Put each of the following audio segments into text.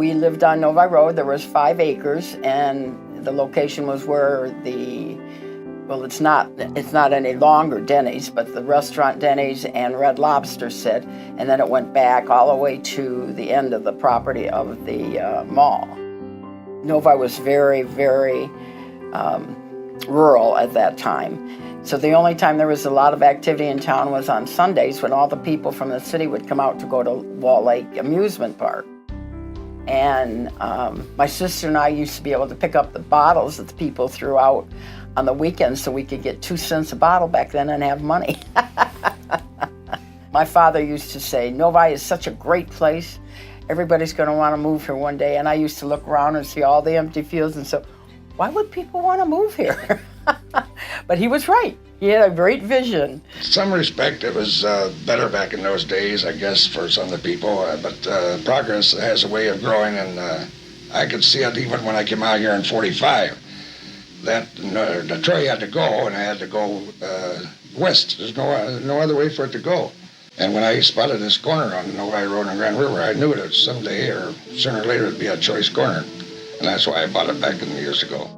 We lived on Novi Road. There was 5 acres, and the location was where it's not any longer Denny's, but the restaurant Denny's and Red Lobster sit, and then it went back all the way to the end of the property of the mall. Novi was very, very rural at that time. So the only time there was a lot of activity in town was on Sundays when all the people from the city would come out to go to Wall Lake Amusement Park. And my sister and I used to be able to pick up the bottles that the people threw out on the weekends so we could get 2 cents a bottle back then and have money. My father used to say, Novi is such a great place. Everybody's going to want to move here one day. And I used to look around and see all the empty fields and say, why would people want to move here? But he was right. He had a great vision. In some respect, it was better back in those days, I guess, for some of the people. But progress has a way of growing, and I could see it even when I came out here in 45. That Detroit had to go, and I had to go west. There's no other way for it to go. And when I spotted this corner on Novi Road and Grand River, I knew that someday or sooner or later it'd be a choice corner. And that's why I bought it back in the years ago.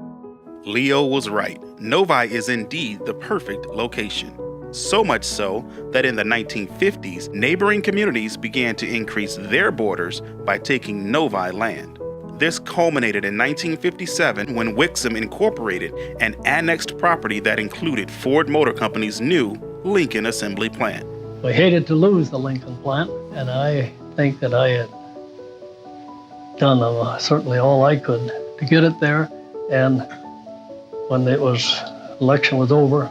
Leo was right. Novi is indeed the perfect location. So much so that in the 1950s, neighboring communities began to increase their borders by taking Novi land. This culminated in 1957 when Wixom incorporated an annexed property that included Ford Motor Company's new Lincoln assembly plant. We hated to lose the Lincoln plant, and I think that I had done certainly all I could to get it there. And when election was over,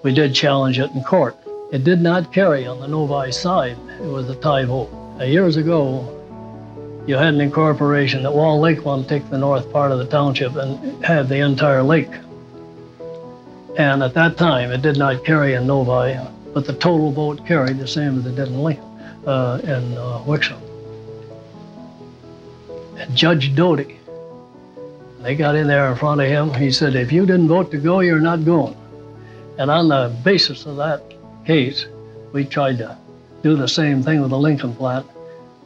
we did challenge it in court. It did not carry on the Novi side. It was a tie vote. Years ago, you had an incorporation that Wall Lake wanted to take the north part of the township and have the entire lake. And at that time, it did not carry in Novi, but the total vote carried the same as it did in Lincoln, in Wixom. And Judge Doty, they got in there in front of him. He said, if you didn't vote to go, you're not going. And on the basis of that case, we tried to do the same thing with the Lincoln plant,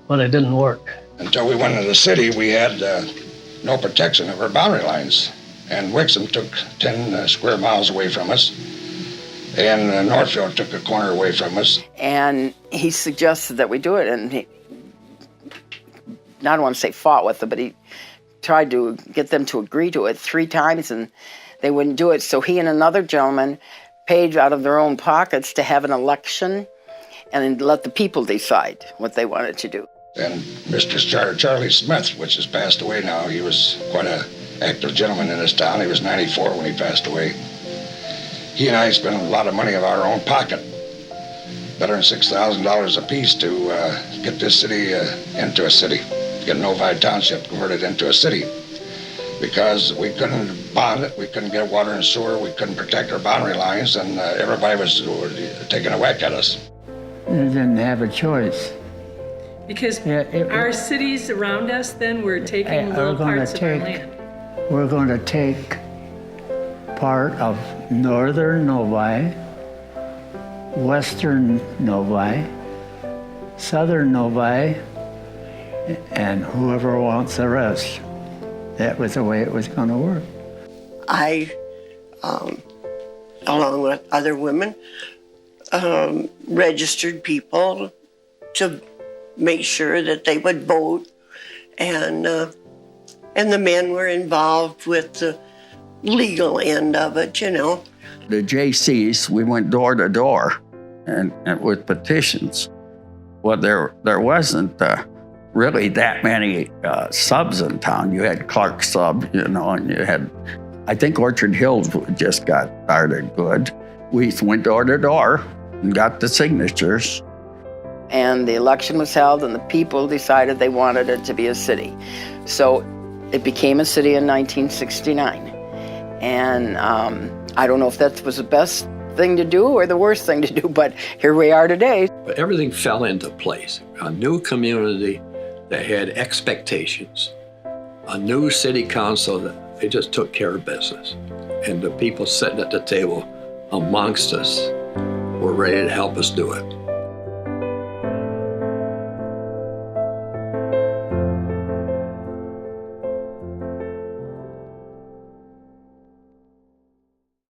but it didn't work. Until we went into the city, we had no protection of our boundary lines. And Wixom took 10 square miles away from us. And Northfield took a corner away from us. And he suggested that we do it, and he, I don't want to say fought with them, but he tried to get them to agree to it 3 times, and they wouldn't do it. So he and another gentleman paid out of their own pockets to have an election and let the people decide what they wanted to do. And Mr. Charlie Smith, which has passed away now, he was quite an active gentleman in this town. He was 94 when he passed away. He and I spent a lot of money of our own pocket, better than $6,000 apiece to get this city into a city, get Novi Township converted into a city. Because we couldn't bond it, we couldn't get water and sewer, we couldn't protect our boundary lines, and everybody was taking a whack at us. They didn't have a choice. Because our cities around us then were taking little parts of our land. We're going to take part of northern Novi, western Novi, southern Novi, and whoever wants the rest. That was the way it was going to work. I, along with other women, registered people to make sure that they would vote, and the men were involved with the legal end of it, you know. The JCs, we went door to door and with petitions. Well, there wasn't really that many subs in town. You had Clark Sub, you know, and you had, I think Orchard Hills just got started good. We went door to door and got the signatures. And the election was held, and the people decided they wanted it to be a city. So it became a city in 1969. And I don't know if that was the best thing to do or the worst thing to do, but here we are today. But everything fell into place. A new community that had expectations. A new city council that they just took care of business. And the people sitting at the table amongst us were ready to help us do it.